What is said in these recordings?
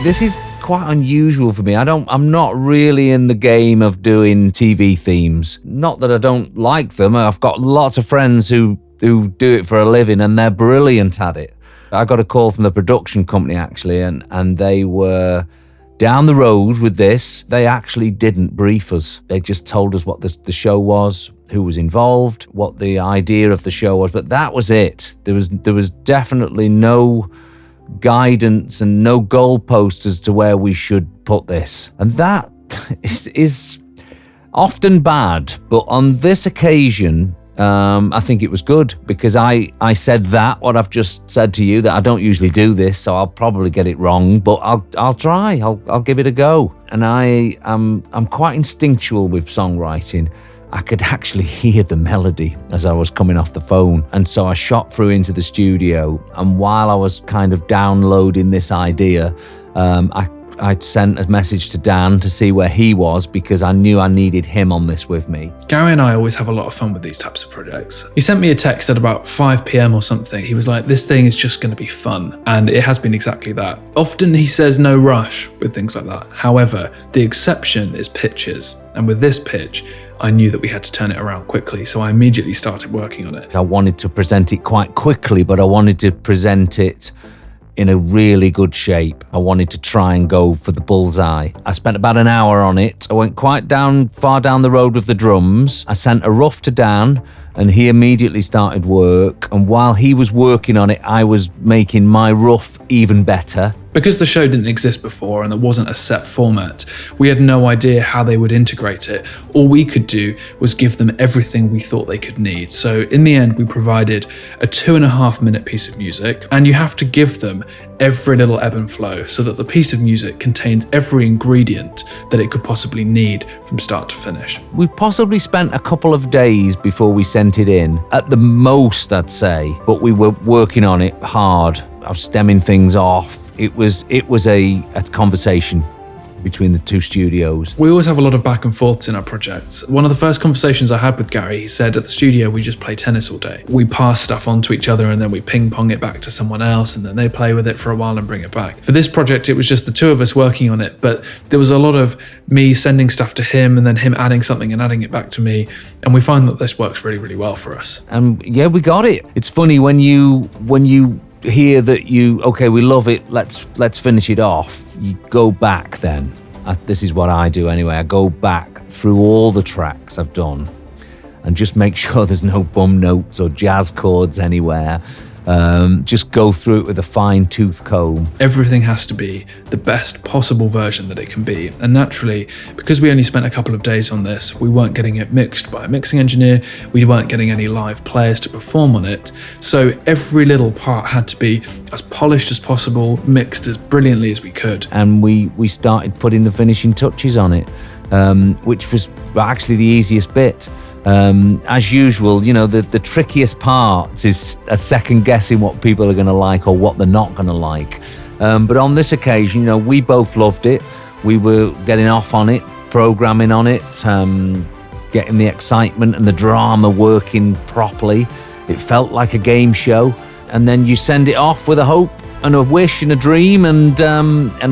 This is quite unusual for me. I'm not really in the game of doing TV themes. Not that I don't like them. I've got lots of friends who do it for a living and they're brilliant at it. I got a call from the production company actually, and they were down the road with this. They actually didn't brief us. They just told us what the show was, who was involved, what the idea of the show was, but that was it. There was definitely no guidance and no goalposts as to where we should put this. And that is often bad, but on this occasion, I think it was good because I said what I've just said to you, that I don't usually do this, so I'll probably get it wrong, but I'll try. I'll give it a go. And I'm quite instinctual with songwriting. I could actually hear the melody as I was coming off the phone. And so I shot through into the studio, and while I was kind of downloading this idea, I sent a message to Dan to see where he was because I knew I needed him on this with me. Gary and I always have a lot of fun with these types of projects. He sent me a text at about 5 p.m. or something. He was like, this thing is just going to be fun. And it has been exactly that. Often he says no rush with things like that. However, the exception is pitches. And with this pitch, I knew that we had to turn it around quickly, so I immediately started working on it. I wanted to present it quite quickly, but I wanted to present it in a really good shape. I wanted to try and go for the bullseye. I spent about an hour on it. I went quite far down the road with the drums. I sent a rough to Dan, and he immediately started work. And while he was working on it, I was making my rough even better. Because the show didn't exist before and there wasn't a set format, we had no idea how they would integrate it. All we could do was give them everything we thought they could need. So in the end, we provided a 2.5-minute piece of music, and you have to give them every little ebb and flow so that the piece of music contains every ingredient that it could possibly need from start to finish. We possibly spent a couple of days before we sent it in, at the most I'd say, but we were working on it hard. I was stemming things off. It was a conversation between the two studios. We always have a lot of back and forths in our projects. One of the first conversations I had with Gary, he said at the studio we just play tennis all day. We pass stuff on to each other and then we ping pong it back to someone else, and then they play with it for a while and bring it back. For this project, it was just the two of us working on it, but there was a lot of me sending stuff to him and then him adding something and adding it back to me. And we find that this works really, really well for us. And yeah, we got it. It's funny when you hear that we love it, let's finish it off, you go back then. This is what I do anyway. I go back through all the tracks I've done and just make sure there's no bum notes or jazz chords anywhere. Just go through it with a fine-tooth comb. Everything has to be the best possible version that it can be. And naturally, because we only spent a couple of days on this, we weren't getting it mixed by a mixing engineer, we weren't getting any live players to perform on it. So every little part had to be as polished as possible, mixed as brilliantly as we could. And we started putting the finishing touches on it, which was actually the easiest bit. As usual, the trickiest part is a second guessing what people are going to like or what they're not going to like. But on this occasion, we both loved it. We were getting off on it, programming on it, getting the excitement and the drama working properly. It felt like a game show. And then you send it off with a hope and a wish and a dream, and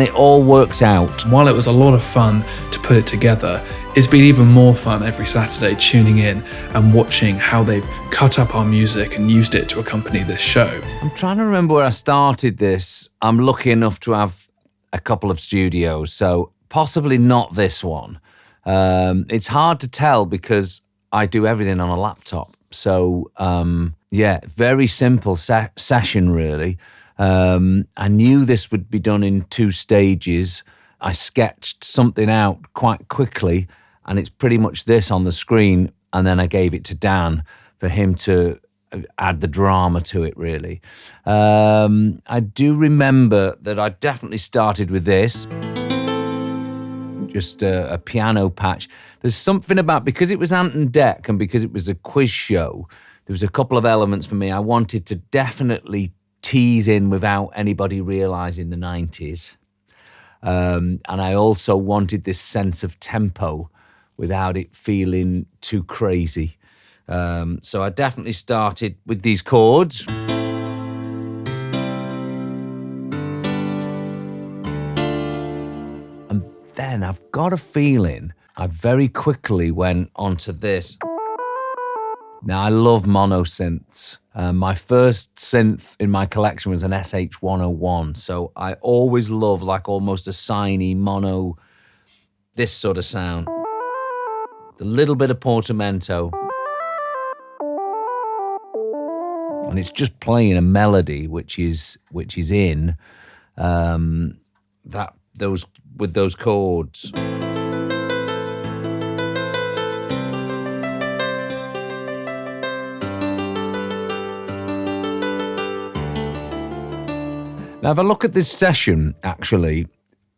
it all worked out. While it was a lot of fun to put it together, it's been even more fun every Saturday tuning in and watching how they've cut up our music and used it to accompany this show. I'm trying to remember where I started this. I'm lucky enough to have a couple of studios, so possibly not this one. It's hard to tell because I do everything on a laptop. So, very simple session, really. I knew this would be done in 2 stages. I sketched something out quite quickly, and it's pretty much this on the screen, and then I gave it to Dan for him to add the drama to it, really. I do remember that I definitely started with this, just a piano patch. There's something about, because it was Ant and Dec and because it was a quiz show, there was a couple of elements for me. I wanted to definitely tease in without anybody realising the 90s. And I also wanted this sense of tempo without it feeling too crazy. So I definitely started with these chords. then I've got a feeling I very quickly went onto this. Now, I love mono synths. My first synth in my collection was an SH-101, so I always love like almost a siney mono, this sort of sound. A little bit of portamento. And it's just playing a melody which is in with those chords. Now, if I look at this session, actually,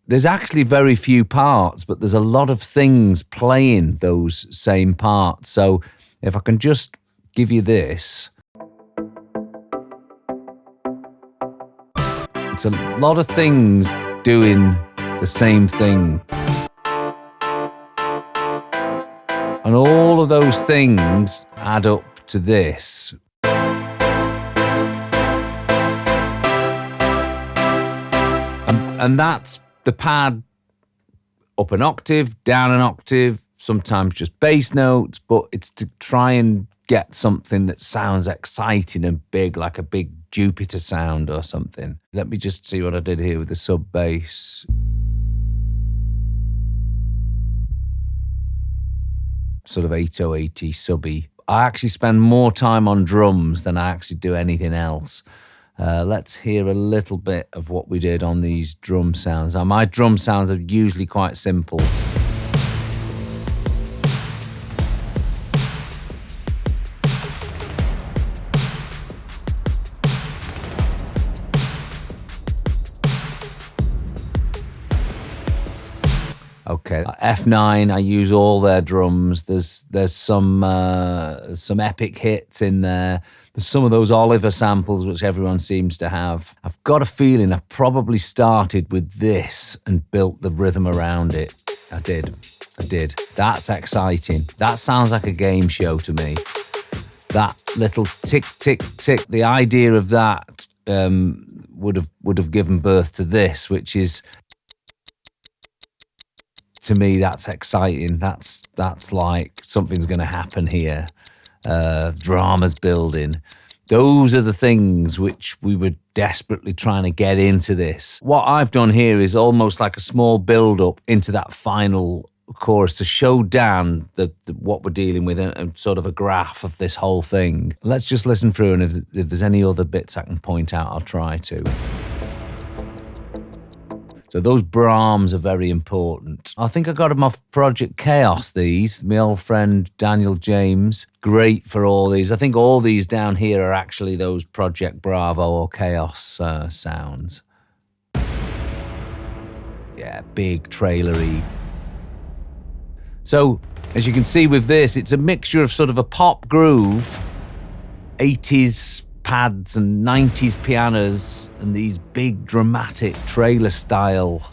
there's actually very few parts, but there's a lot of things playing those same parts. So if I can just give you this, it's a lot of things doing the same thing. And all of those things add up to this. And that's the pad up an octave, down an octave, sometimes just bass notes, but it's to try and get something that sounds exciting and big, like a big Jupiter sound or something. Let me just see what I did here with the sub bass. Sort of 808 subby. I actually spend more time on drums than I actually do anything else. Let's hear a little bit of what we did on these drum sounds. Now, my drum sounds are usually quite simple. Okay, F9, I use all their drums. There's some epic hits in there. There's some of those Oliver samples which everyone seems to have. I've got a feeling I probably started with this and built the rhythm around it. I did. That's exciting. That sounds like a game show to me. That little tick, tick, tick. The idea of that would have given birth to this, which is, to me, that's exciting. That's like something's going to happen here. Drama's building. Those are the things which we were desperately trying to get into this. What I've done here is almost like a small build-up into that final chorus to show Dan what we're dealing with and sort of a graph of this whole thing. Let's just listen through, and if there's any other bits I can point out, I'll try to. So those Brahms are very important. I think I got them off Project Chaos, these. My old friend Daniel James. Great for all these. I think all these down here are actually those Project Bravo or Chaos sounds. Yeah, big trailery. So, as you can see with this, it's a mixture of sort of a pop groove, 80s pads and 90s pianos, and these big dramatic trailer style.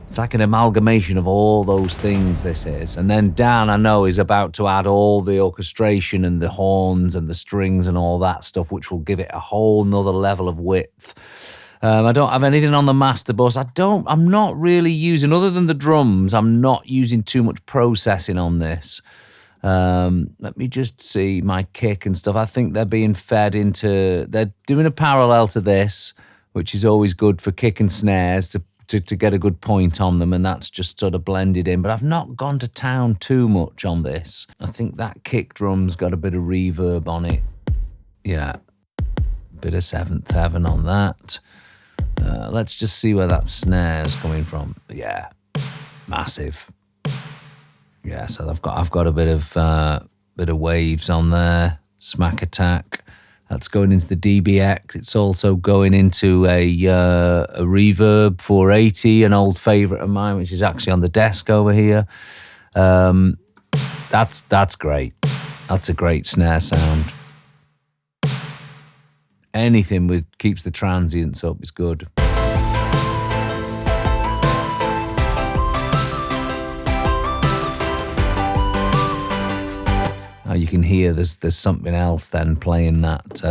It's like an amalgamation of all those things, this is. And then Dan, I know, is about to add all the orchestration and the horns and the strings and all that stuff, which will give it a whole nother level of width. I don't have anything on the master bus. I'm not really using, other than the drums, I'm not using too much processing on this. Let me just see my kick and stuff. I think they're being fed into, they're doing a parallel to this, which is always good for kick and snares to get a good point on them, and that's just sort of blended in. But I've not gone to town too much on this. I think that kick drum's got a bit of reverb on it. Yeah, bit of Seventh Heaven on that. Let's just see where that snare's coming from. Yeah, massive. Yeah, so I've got a bit of waves on there. Smack attack. That's going into the DBX. It's also going into a Reverb 480, an old favourite of mine, which is actually on the desk over here. That's great. That's a great snare sound. Anything with keeps the transients up is good. Now you can hear there's something else then playing that.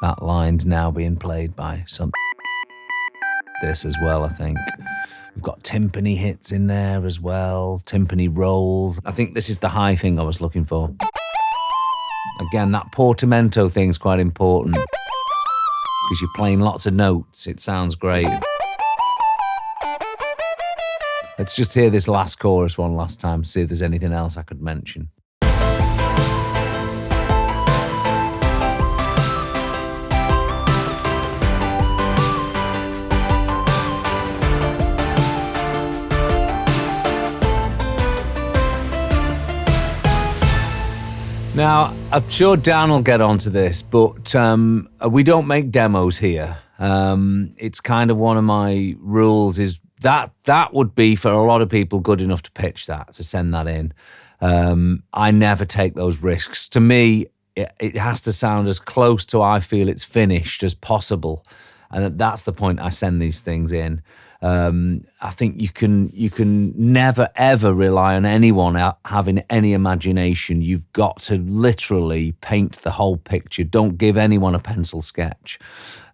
That line's now being played by something. this as well, I think. We've got timpani hits in there as well, timpani rolls. I think this is the high thing I was looking for. Again, that portamento thing's quite important because you're playing lots of notes. It sounds great. Let's just hear this last chorus one last time, see if there's anything else I could mention. Now, I'm sure Dan will get onto this, but we don't make demos here. It's kind of one of my rules is that would be for a lot of people good enough to pitch that, to send that in. I never take those risks. To me, it has to sound as close to I feel it's finished as possible. And that's the point I send these things in. I think you can never ever rely on anyone having any imagination. You've got to literally paint the whole picture. Don't give anyone a pencil sketch.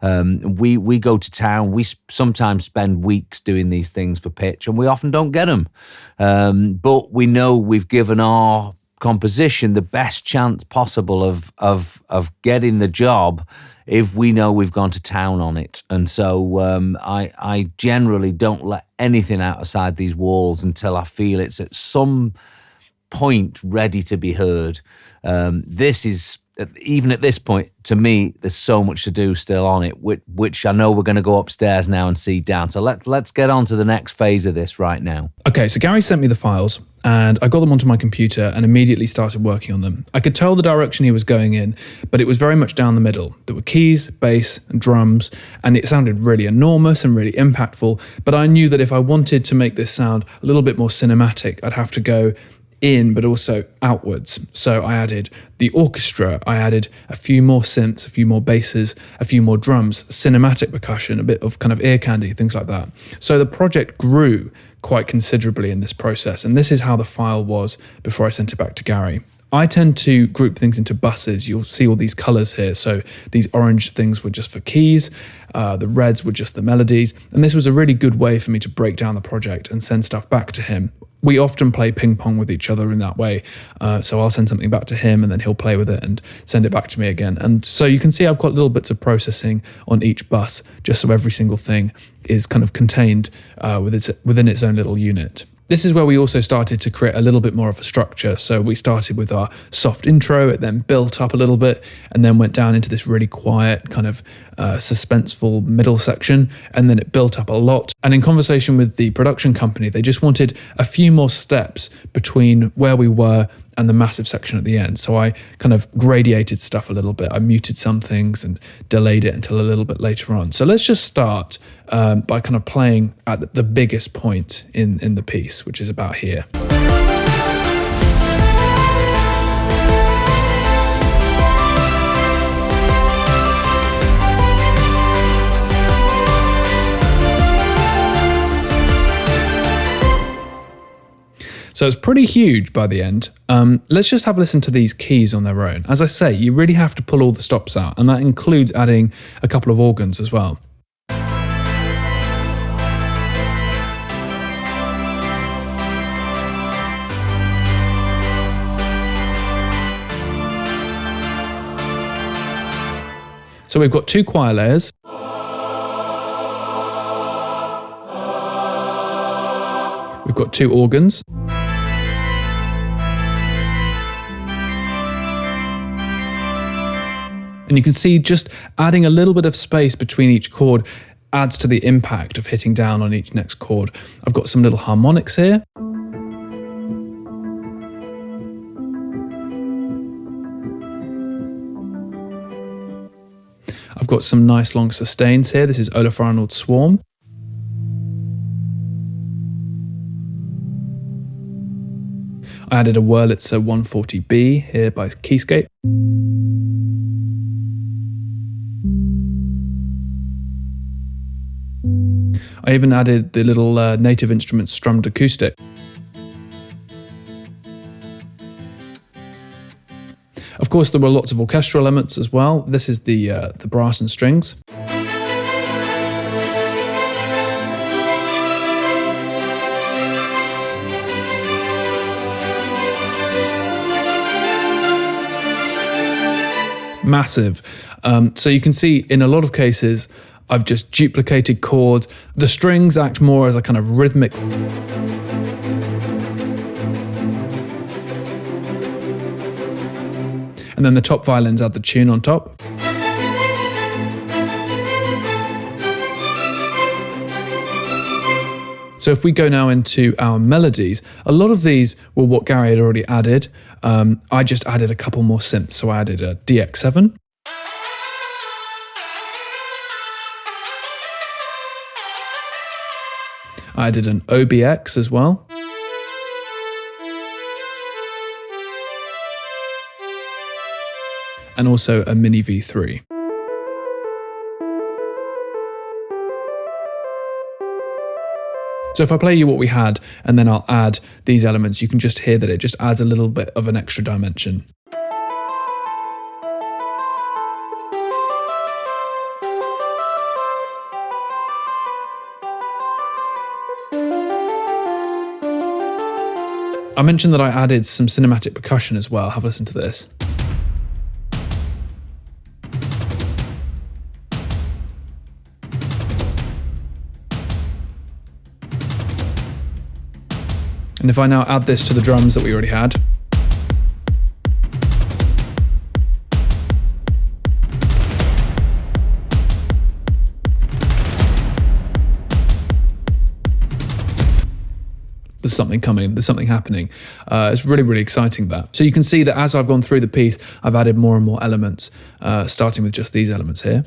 We go to town. We sometimes spend weeks doing these things for pitch, and we often don't get them. But we know we've given our composition the best chance possible of getting the job if we know we've gone to town on it. And so I generally don't let anything outside these walls until I feel it's at some point ready to be heard. This is, even at this point, to me, there's so much to do still on it, which I know we're going to go upstairs now and see down. So let's get on to the next phase of this right now. Okay, so Gary sent me the files and I got them onto my computer and immediately started working on them. I could tell the direction he was going in, but it was very much down the middle. There were keys, bass, and drums, and it sounded really enormous and really impactful, but I knew that if I wanted to make this sound a little bit more cinematic, I'd have to go in, but also outwards. So I added the orchestra, I added a few more synths, a few more basses, a few more drums, cinematic percussion, a bit of kind of ear candy, things like that. So the project grew quite considerably in this process, and this is how the file was before I sent it back to Gary. I tend to group things into buses. You'll see all these colors here. So these orange things were just for keys, the reds were just the melodies, and this was a really good way for me to break down the project and send stuff back to him. We often play ping pong with each other in that way. So I'll send something back to him and then he'll play with it and send it back to me again. And so you can see I've got little bits of processing on each bus, just so every single thing is kind of contained within its own little unit. This is where we also started to create a little bit more of a structure. So we started with our soft intro, it then built up a little bit and then went down into this really quiet kind of suspenseful middle section, and then it built up a lot. And in conversation with the production company, they just wanted a few more steps between where we were and the massive section at the end. So I kind of gradiated stuff a little bit. I muted some things and delayed it until a little bit later on. So let's just start by kind of playing at the biggest point in the piece, which is about here. So it's pretty huge by the end. Let's just have a listen to these keys on their own. As I say, you really have to pull all the stops out, and that includes adding a couple of organs as well. So we've got two choir layers. We've got two organs. And you can see just adding a little bit of space between each chord adds to the impact of hitting down on each next chord. I've got some little harmonics here. I've got some nice long sustains here. This is Olaf Arnold's Swarm. I added a Wurlitzer 140B here by Keyscape. I even added the little Native Instruments strummed acoustic. Of course, there were lots of orchestral elements as well. This is the brass and strings. massive. So you can see in a lot of cases, I've just duplicated chords. The strings act more as a kind of rhythmic. And then the top violins add the tune on top. So if we go now into our melodies, a lot of these were what Gary had already added. I just added a couple more synths. So I added a DX7. I added an OBX as well. And also a Mini V3. So if I play you what we had, and then I'll add these elements, you can just hear that it just adds a little bit of an extra dimension. I mentioned that I added some cinematic percussion as well. Have a listen to this. And if I now add this to the drums that we already had, there's something coming, there's something happening. It's really, really exciting that. So you can see that as I've gone through the piece, I've added more and more elements, starting with just these elements here.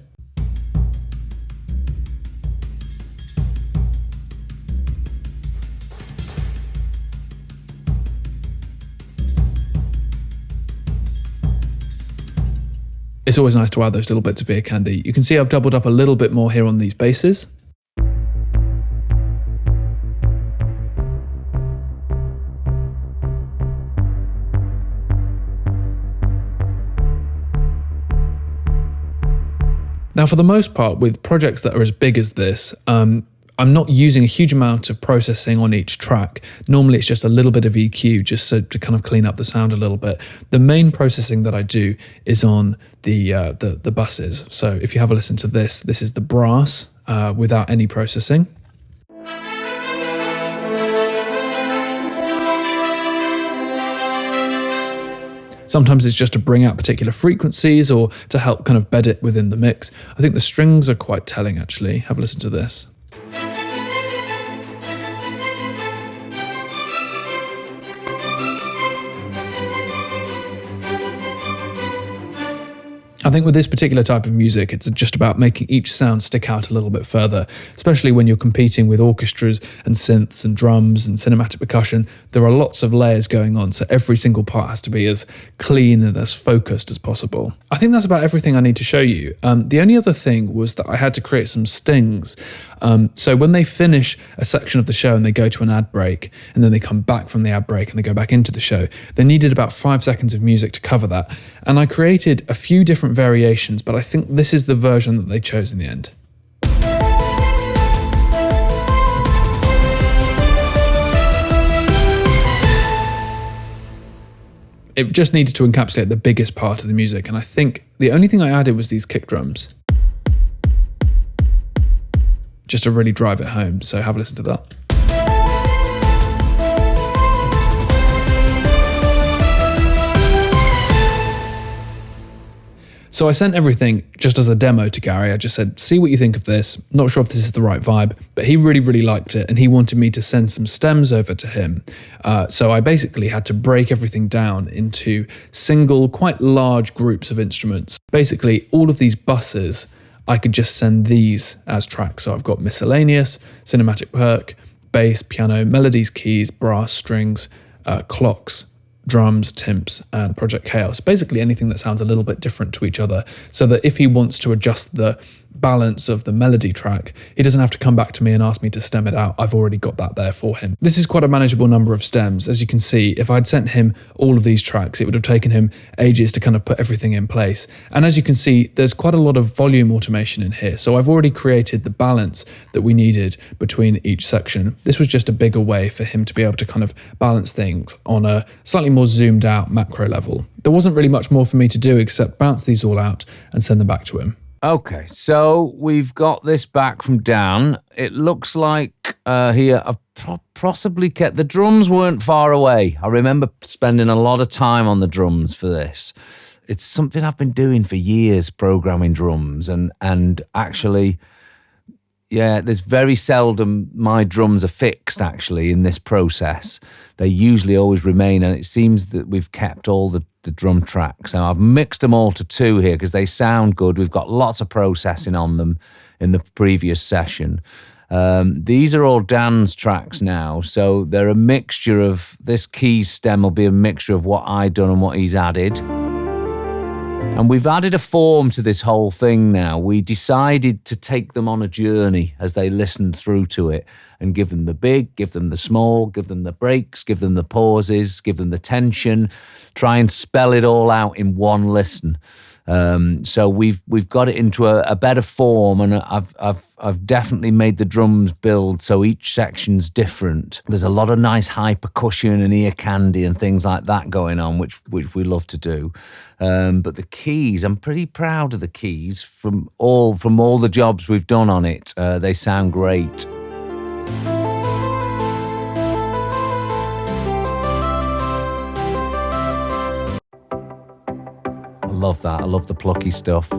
It's always nice to add those little bits of ear candy. You can see I've doubled up a little bit more here on these basses. Now, for the most part, with projects that are as big as this, I'm not using a huge amount of processing on each track. Normally it's just a little bit of EQ just so to kind of clean up the sound a little bit. The main processing that I do is on the buses. So if you have a listen to this, this is the brass without any processing. Sometimes it's just to bring out particular frequencies or to help kind of bed it within the mix. I think the strings are quite telling actually. Have a listen to this. I think with this particular type of music, it's just about making each sound stick out a little bit further, especially when you're competing with orchestras and synths and drums and cinematic percussion. There are lots of layers going on, so every single part has to be as clean and as focused as possible. I think that's about everything I need to show you. The only other thing was that I had to create some stings. So when they finish a section of the show and they go to an ad break, and then they come back from the ad break and they go back into the show, they needed about 5 seconds of music to cover that. And I created a few different variations, but I think this is the version that they chose in the end. It just needed to encapsulate the biggest part of the music, and I think the only thing I added was these kick drums, just to really drive it home. So have a listen to that. So I sent everything just as a demo to Gary. I just said, see what you think of this. Not sure if this is the right vibe, but he really, really liked it. And he wanted me to send some stems over to him. So I basically had to break everything down into single, quite large groups of instruments. Basically, all of these buses, I could just send these as tracks. So I've got miscellaneous, cinematic perc, bass, piano, melodies, keys, brass, strings, clocks, drums, timps, and Project Chaos. Basically anything that sounds a little bit different to each other, so that if he wants to adjust the balance of the melody track, he doesn't have to come back to me and ask me to stem it out. I've already got that there for him. This is quite a manageable number of stems. As you can see, if I'd sent him all of these tracks, it would have taken him ages to kind of put everything in place. And as you can see, there's quite a lot of volume automation in here. So I've already created the balance that we needed between each section. This was just a bigger way for him to be able to kind of balance things on a slightly more zoomed out macro level. There wasn't really much more for me to do except bounce these all out and send them back to him. Okay, so we've got this back from Dan. It looks like here I've possibly kept... The drums weren't far away. I remember spending a lot of time on the drums for this. It's something I've been doing for years, programming drums, and actually... Yeah, there's very seldom my drums are fixed, actually, in this process. They usually always remain, and it seems that we've kept all the drum tracks. Now, I've mixed them all to 2 here because they sound good. We've got lots of processing on them in the previous session. These are all Dan's tracks now, so they're a mixture of... This keys stem will be a mixture of what I've done and what he's added. And we've added a form to this whole thing now. We decided to take them on a journey as they listened through to it and give them the big, give them the small, give them the breaks, give them the pauses, give them the tension, try and spell it all out in one listen. So we've got it into a better form, and I've definitely made the drums build so each section's different. There's a lot of nice high percussion and ear candy and things like that going on, which we love to do. But the keys, I'm pretty proud of the keys from all the jobs we've done on it. They sound great. Love that. I love the plucky stuff.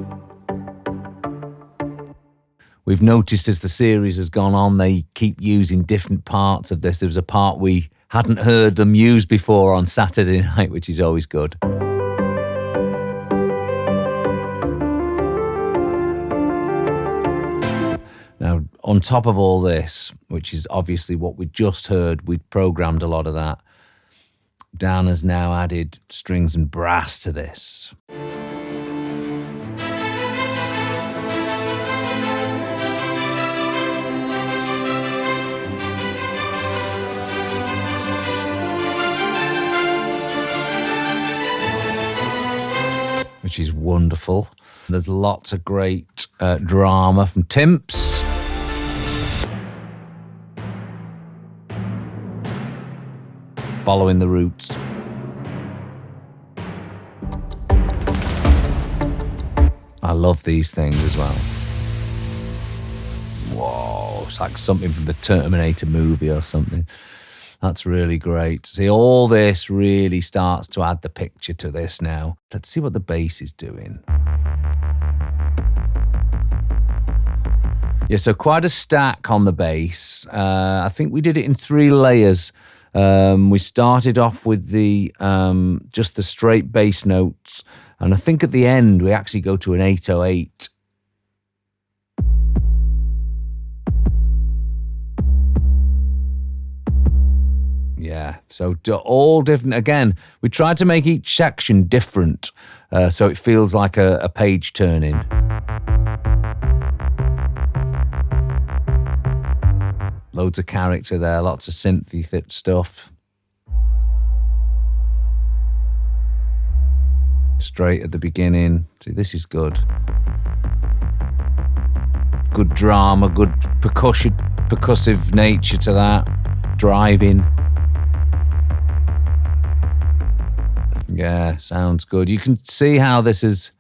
We've noticed as the series has gone on, they keep using different parts of this. There was a part we hadn't heard them use before on Saturday night, which is always good. Now, on top of all this, which is obviously what we just heard, we'd programmed a lot of that. Dan has now added strings and brass to this. Which is wonderful. There's lots of great drama from Timps. Following the roots. I love these things as well. Whoa, it's like something from the Terminator movie or something. That's really great. See, all this really starts to add the picture to this now. Let's see what the bass is doing. Yeah, so quite a stack on the bass. I think we did it in 3 layers. We started off with the just the straight bass notes, and I think at the end we actually go to an 808. Yeah, so all different. Again, we tried to make each section different, so it feels like a page turning. Loads of character there, lots of synthy fit stuff. Straight at the beginning. See, this is good. Good drama, good percussive nature to that. Driving. Yeah, sounds good. You can see how this is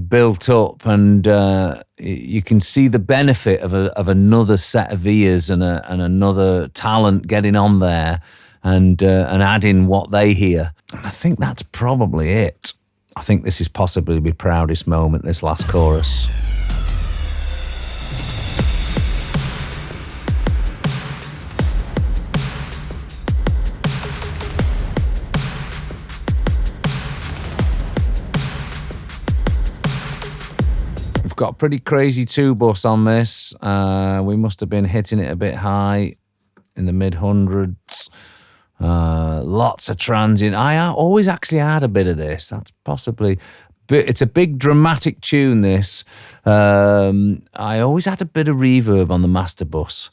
built up, and you can see the benefit of another set of ears and another talent getting on there and adding what they hear. And I think that's probably it. I think this is possibly my proudest moment, this last chorus. Got a pretty crazy 2-bus on this. We must have been hitting it a bit high in the mid-hundreds. Lots of transient. I always actually add a bit of this. That's possibly It's a big dramatic tune, this. I always had a bit of reverb on the master bus,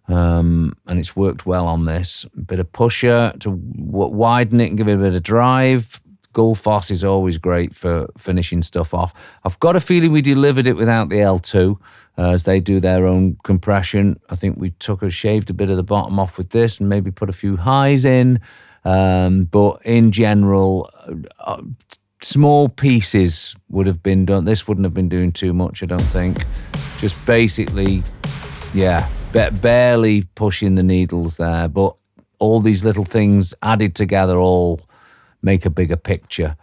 and it's worked well on this. A bit of pusher to widen it and give it a bit of drive. Gullfoss is always great for finishing stuff off. I've got a feeling we delivered it without the L2, as they do their own compression. I think we shaved a bit of the bottom off with this and maybe put a few highs in. But in general, small pieces would have been done. This wouldn't have been doing too much, I don't think. Just basically, barely pushing the needles there. But all these little things added together all make a bigger picture.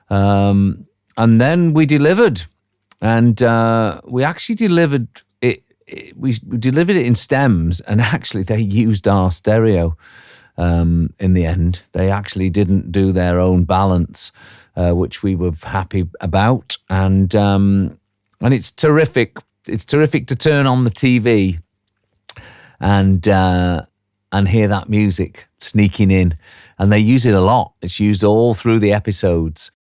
And then we delivered. And we actually delivered it. We delivered it in stems, and actually they used our stereo in the end. They actually didn't do their own balance, which we were happy about. And it's terrific. It's terrific to turn on the TV and hear that music sneaking in. And they use it a lot. It's used all through the episodes.